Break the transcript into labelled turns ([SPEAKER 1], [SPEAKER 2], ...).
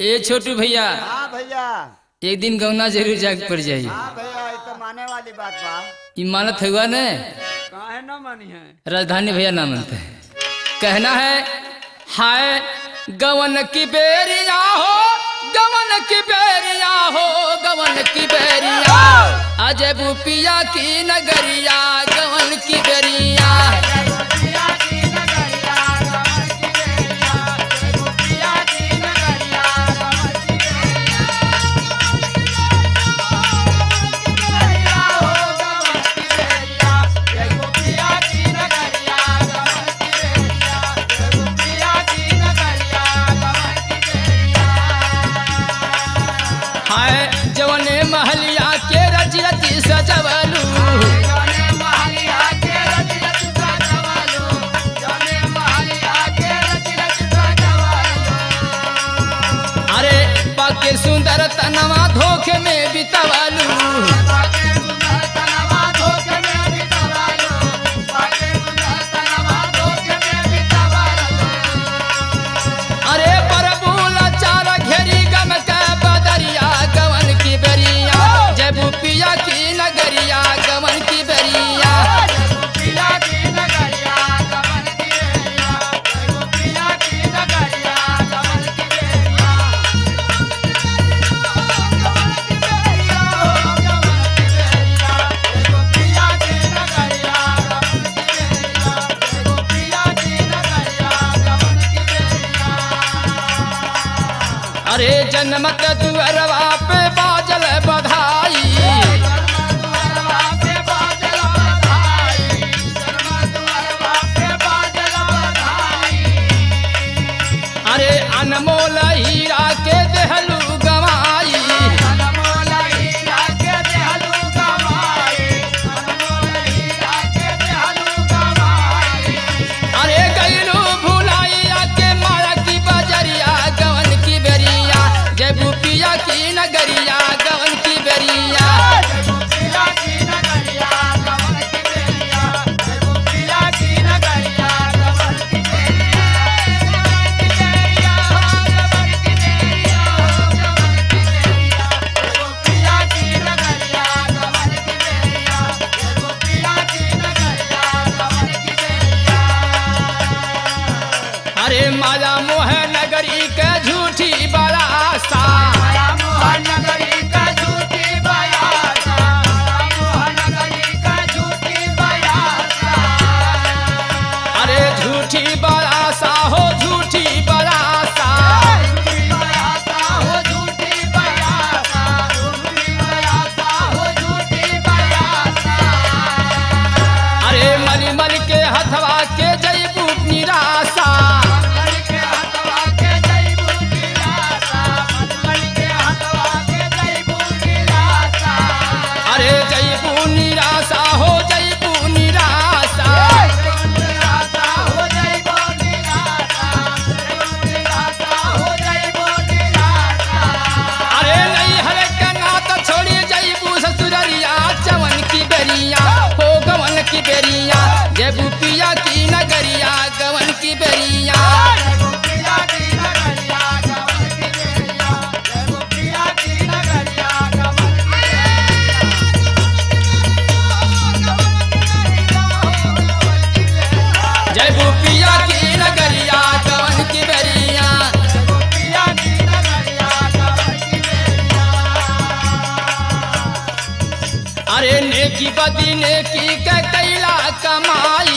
[SPEAKER 1] ए छोटू भैया।
[SPEAKER 2] हाँ भैया।
[SPEAKER 1] एक दिन गौना जरूर जाग पड़ जाये।
[SPEAKER 2] हाँ भैया ये तो माने वाली बात बा।
[SPEAKER 1] ये मानत हुआ न
[SPEAKER 2] काहे ना मानी है।
[SPEAKER 1] राजधानी भैया ना मानते है। कहना है हाय गवन की बेरिया हो, गवन की बेरिया हो, गवन की बेरिया अजय बुपिया की नगरिया, गवन की बेरिया जवने महलिया के रच रच सजवलू, अरे पाके सुंदर तनवा धोखे में बितवलू, अरे परबूला चार घेरी गम के बदरिया, गवन की बेरिया जय बुपिया की नगरिया, गवन की बेरिया अरे जन्मत दुअरवा पे बाजल बधाई, अरे अनमोल हीरा के देहलू गवाई, अरे गैलू भुलाइया के माया की बजरिया, गवन की बेरिया जय बुपिया की नगरिया, गवन की बेरिया अरे माया मोह नगरी के झूठी बरासा, अरे झूठी बरासा हो, झूठी बरासा अरे मली मल के हथवा के जयबू निराशा, अरे जयबू निराशा हो, जयबू निराशा अरे नहीं हरे कनात छोड़ी जयबू ससुररिया, चवन की बेरिया हो, गवन की बेरिया जय बुपिया की नगरिया, गवन की बेरिया जय बुपिया की नगरिया, गवन की बेरिया अरे नेकी बदी नेकी के कैला कमाई,